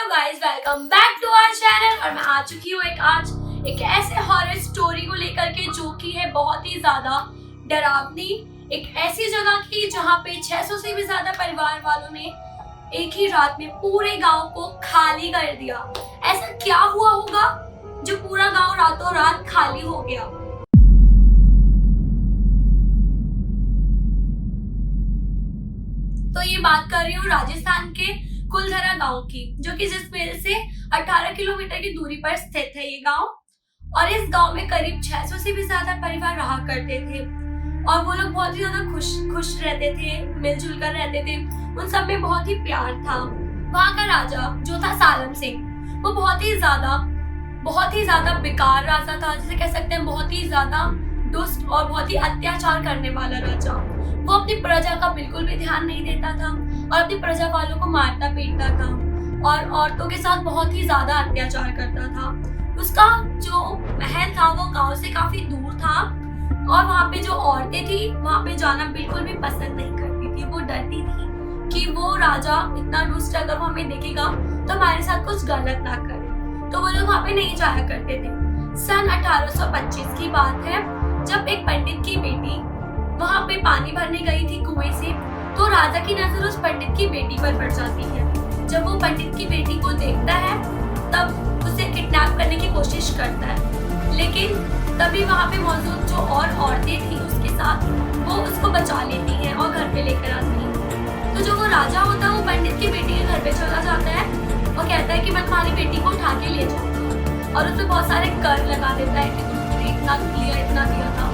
Hello guys, welcome back to our channel. और मैं आ चुकी हूँ एक ऐसे हॉरर स्टोरी को लेकर के जो कि है बहुत ही ज्यादा डरावनी। एक ऐसी जगह की जहाँ पे 600 से भी ज्यादा परिवार वालों ने एक ही रात में पूरे गांव को खाली कर दिया। ऐसा क्या हुआ होगा जो पूरा गांव रातों रात खाली हो गया? तो ये बात कर रही हूँ राजस्थान के कुलधरा गांव की, जो कि जिसमें से 18 किलोमीटर की दूरी पर स्थित है ये गांव। और इस गांव में करीब 600 से भी ज्यादा परिवार रहा करते थे और वो लोग बहुत ही ज्यादा खुश रहते थे, मिलजुल कर रहते थे। उन सब में बहुत ही प्यार था। वहाँ का राजा जो था सालम सिंह, वो बहुत ही ज्यादा बेकार राजा था, जिसे कह सकते हैं बहुत ही ज्यादा दुष्ट और बहुत ही अत्याचार करने वाला राजा। वो अपनी प्रजा का बिल्कुल भी ध्यान नहीं देता था और अपनी प्रजा वालों को मारता पीटता था और औरतों के साथ बहुत ही ज्यादा अत्याचार करता था। उसका जो महल था वो गांव से काफी दूर था और वहाँ पे जो औरतें थी वहाँ पे जाना बिल्कुल भी पसंद नहीं करती थी। वो डरती थी कि वो राजा इतना दुष्ट अगर वो हमें देखेगा तो हमारे साथ कुछ गलत ना करे, तो वो लोग वहाँ पे नहीं जाया करते थे। सन 1825 की बात है, जब एक पंडित की बेटी वहाँ पे पानी भरने गई थी कुएं से, तो राजा की नजर उस पंडित की बेटी पर पड़ जाती है। जब वो पंडित की बेटी को देखता है तब उसे किडनैप करने की कोशिश करता है, लेकिन तभी वहाँ पे मौजूद जो और औरतें थी उसके साथ वो उसको बचा लेती हैं और घर पे लेकर आती हैं। तो जो वो राजा होता है वो पंडित की बेटी के घर पे चला जाता है और कहता है कि मैं तुम्हारी बेटी को उठा के ले जाऊंगा, और उसमें बहुत सारे कर लगा देता है कि तुमने इतना दिया था।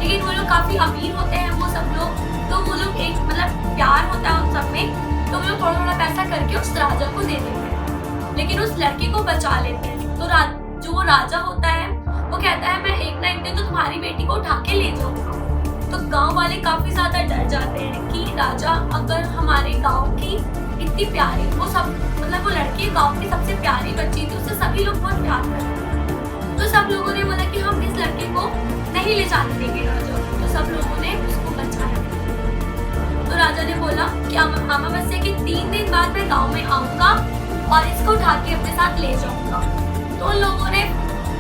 लेकिन वो लोग काफी अमीर होते हैं वो सब लोग, तो वो लोग एक प्यार होता है उन सब में, तो वो लोग थोड़ा थोड़ा पैसा करके उस राजा को दे देते हैं, लेकिन उस लड़की को बचा लेते हैं। तो जो वो राजा होता है वो कहता है मैं एक ना एक दिन तो तुम्हारी बेटी को उठा के ले जाऊंगा। तो गांव वाले काफी ज्यादा डर जाते हैं कि राजा अगर हमारे गांव की इतनी प्यारी वो लड़की गांव की सबसे प्यारी बच्ची थी, उससे सभी लोग बहुत प्यार करते हैं। तो सब लोगों ने बोला कि हम इस लड़के को नहीं ले जाने देंगे राजा। तो सब लोगों ने उसको बचाया। तो राजा ने बोला कि अमावस्या के 3 दिन बाद मैं गांव में आऊंगा और इसको उठा के अपने साथ ले जाऊंगा। तो उन लोगों ने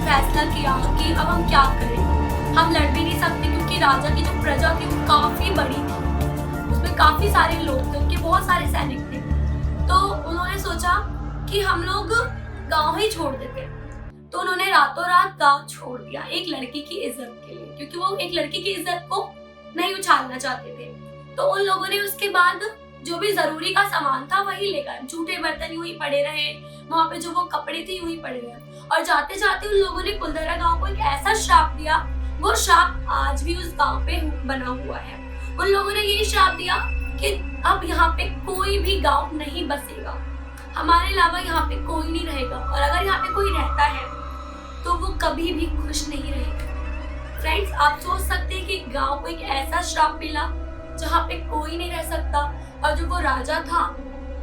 फैसला किया कि अब हम क्या करें, हम लड़ भी नहीं सकते क्योंकि राजा की जो प्रजा थी वो काफी बड़ी थी, उसमें काफी सारे लोग थे, उनके बहुत सारे सैनिक थे। तो उन्होंने सोचा कि हम लोग गाँव ही छोड़ देते। तो उन्होंने रातों रात गांव छोड़ दिया एक लड़की की इज्जत के लिए, क्योंकि वो एक लड़की की इज्जत को नहीं उछालना चाहते थे। तो उन लोगों ने उसके बाद जो भी जरूरी का सामान था वही लेकर, जूठे बर्तन यूं ही पड़े रहे, वहां पे जो वो कपड़े थे यूं ही पड़े रहे। और जाते जाते उन लोगों ने कुलधरा गांव को एक ऐसा श्राप दिया, वो श्राप आज भी उस गांव पे बना हुआ है। उन लोगों ने ये श्राप दिया कि अब यहाँ पे कोई भी गाँव नहीं बसेगा, हमारे अलावा यहाँ पे कोई नहीं रहेगा, और अगर यहाँ पे कोई रहता है तो वो कभी भी खुश नहीं रहेगा। फ्रेंड्स, आप सोच सकते हैं कि गांव को एक ऐसा श्राप मिला जहाँ पे कोई नहीं रह सकता, और जो वो राजा था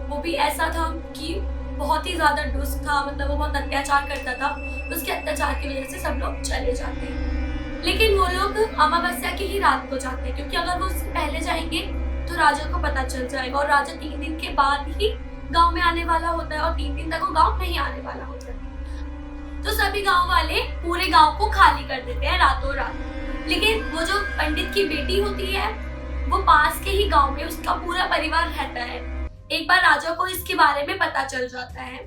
वो भी ऐसा था कि बहुत ही ज्यादा दुष्ट था, वो बहुत अत्याचार करता था। उसके अत्याचार की वजह से सब लोग चले जाते हैं, लेकिन वो लोग अमावस्या की ही रात को जाते हैं, क्योंकि अगर वो उससे पहले जाएंगे तो राजा को पता चल जाएगा और राजा 3 दिन के बाद ही गाँव में आने वाला होता है और 3 दिन तक वो गाँव नहीं आने वाला होता है। तो सभी गांव वाले पूरे गांव को खाली कर देते हैं रातों रात। लेकिन वो जो पंडित की बेटी होती है वो पास के ही गांव में उसका पूरा परिवार रहता है। एक बार राजा को इसके बारे में पता चल जाता है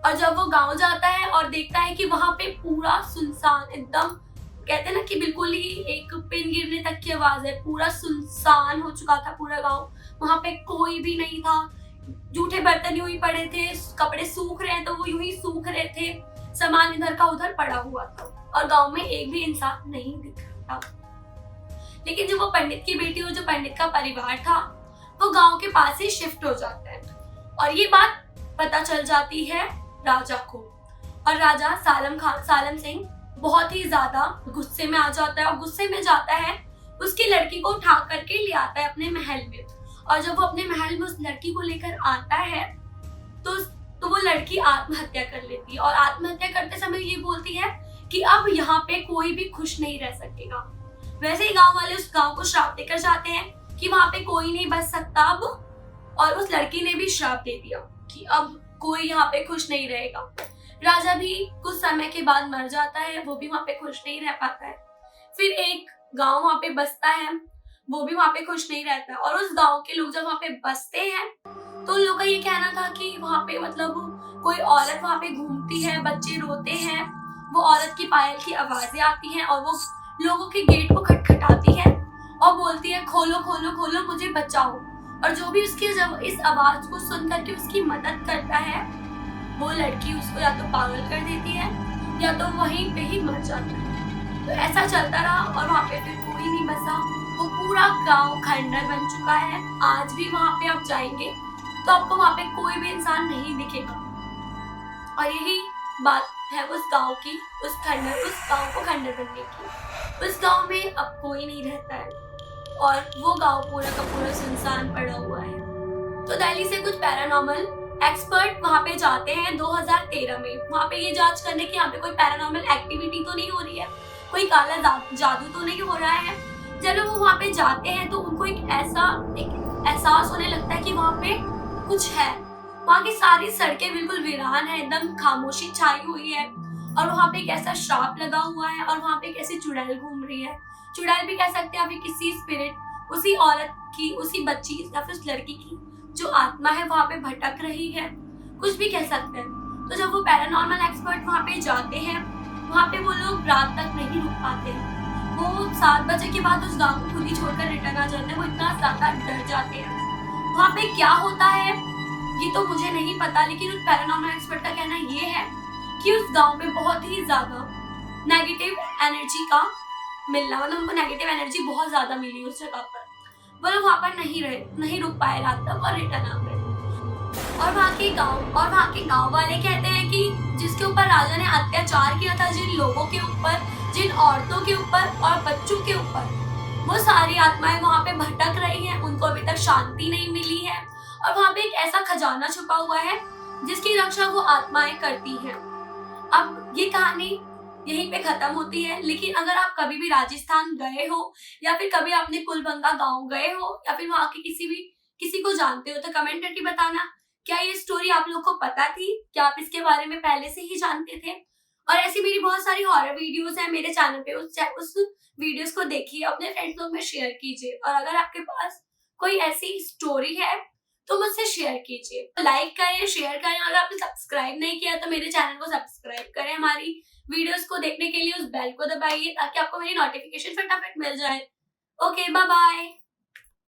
और जब वो गांव जाता है और देखता है कि वहां पे पूरा सुनसान, एकदम कहते हैं ना कि बिल्कुल ही एक पिन गिरने तक की आवाज है, पूरा सुनसान हो चुका था पूरा गाँव। वहां पे कोई भी नहीं था, जूठे बर्तन यूं ही पड़े थे, कपड़े सूख रहे हैं तो वो यूं ही सूख रहे थे, सामान इधर का उधर पड़ा हुआ था और गांव में एक भी इंसान नहीं दिख रहा था। लेकिन जो वो पंडित की बेटी और जो पंडित का परिवार था वो गांव के पास ही शिफ्ट हो जाता है और ये बात पता चल जाती है राजा को। और राजा सालम सिंह बहुत ही ज्यादा गुस्से में आ जाता है और गुस्से में जाता है उसकी लड़की को उठा करके ले आता है अपने महल में। और जब वो अपने महल में उस लड़की को लेकर आता है तो वो लड़की आत्महत्या कर लेती है और आत्महत्या करते समय ये बोलती है कि अब यहाँ पे कोई भी खुश नहीं रह सकेगा। वैसे ही गांव वाले उस गांव को श्राप देकर जाते हैं कि वहां पे कोई नहीं बच सकता अब, और उस लड़की ने भी श्राप दे दिया कि अब कोई यहाँ पे खुश नहीं रहेगा। राजा भी कुछ समय के बाद मर जाता है, वो भी वहाँ पे खुश नहीं रह पाता है। फिर एक गांव वहाँ पे बसता है, वो भी वहाँ पे खुश नहीं रहता है। और उस गांव के लोग जब वहाँ पे बसते हैं तो उन लोगों का ये कहना था कि वहाँ पे मतलब कोई औरत वहाँ पे घूमती है, बच्चे रोते हैं, वो औरत की पायल की आवाजें आती हैं और वो लोगों के गेट को खटखटाती है और बोलती है खोलो खोलो खोलो मुझे बचाओ। और जो भी उसकी जब इस आवाज को सुन करके उसकी मदद करता है, वो लड़की उसको या तो पागल कर देती है या तो वहीं पे ही मर जाता है। तो ऐसा चलता रहा और वहाँ पे फिर कोई नहीं बसा। वो पूरा गांव खंडर बन चुका है। आज भी वहाँ पे आप जाएंगे तो आपको वहाँ पे कोई भी इंसान नहीं दिखेगा। और यही बात है उस गांव की, उस गांव को खंडर बनने की। उस गांव में अब कोई नहीं रहता है और वो गांव पूरा का पूरा सुनसान पड़ा हुआ है। तो दिल्ली से कुछ पैरानॉर्मल एक्सपर्ट वहाँ पे जाते हैं 2013 में, वहाँ पे ये जांच करने की यहाँ पे कोई पैरानॉर्मल एक्टिविटी तो नहीं हो रही है, कोई काला जादू तो नहीं हो रहा है। जब लोग वहाँ पे जाते हैं तो उनको एक एहसास होने लगता है कि वहाँ पे कुछ है। वहाँ की सारी सड़कें बिल्कुल वीरान है, एकदम खामोशी छाई हुई है और वहाँ पे एक ऐसा श्राप लगा हुआ है और वहाँ पे एक ऐसी चुड़ैल घूम रही है। चुड़ैल भी कह सकते हैं, किसी स्पिरिट, उसी औरत की, उसी बच्ची या फिर उस लड़की की जो आत्मा है वहाँ पे भटक रही है, कुछ भी कह सकते हैं। तो जब वो पैरानॉर्मल एक्सपर्ट वहाँ पे जाते हैं, वहाँ पे वो लोग रात तक नहीं रुक पाते। वो 7 बजे के बाद उस गांव को खुद ही छोड़कर रिटर्न आ जाते हैं। वो इतना ज्यादा डर जाते हैं। वहाँ पे क्या होता है ये तो मुझे नहीं पता, लेकिन उस पैरानॉर्मल एक्सपर्ट का कहना ये है कि उस गांव में बहुत ही ज्यादा नेगेटिव एनर्जी का मिलना, मतलब उनको नेगेटिव एनर्जी बहुत ज्यादा मिली उस जगह पर। वो लोग वहाँ पर नहीं रुक पाए रात तक और रिटर्न आ गए। और वहाँ के गांव वाले कहते हैं कि जिसके ऊपर राजा ने अत्याचार किया था, जिन लोगों के ऊपर, जिन औरतों के ऊपर और बच्चों के ऊपर, वो सारी आत्माएं वहाँ पे भटक रही हैं, उनको अभी तक शांति नहीं मिली है। और वहाँ पे एक ऐसा खजाना छुपा हुआ है जिसकी रक्षा वो आत्माएं करती हैं। अब ये कहानी यहीं पे खत्म होती है, लेकिन अगर आप कभी भी राजस्थान गए हो या फिर कभी आपने कुलबंगा गांव गए हो या फिर वहाँ के किसी को जानते हो तो कमेंट करके बताना, क्या ये स्टोरी आप लोग को पता थी? क्या आप इसके बारे में पहले से ही जानते थे? और ऐसी मेरी बहुत सारी हॉरर वीडियोस हैं मेरे चैनल पे, उस वीडियोस को देखिए, अपने फ्रेंड्स लोग में शेयर कीजिए। और अगर आपके पास कोई ऐसी स्टोरी है तो मुझसे शेयर कीजिए। लाइक करें, शेयर करें। अगर आपने सब्सक्राइब नहीं किया तो मेरे चैनल को सब्सक्राइब करें। हमारी वीडियोस को देखने के लिए उस बेल को दबाइए ताकि आपको मेरी नोटिफिकेशन फटाफट मिल जाए। Okay, bye bye.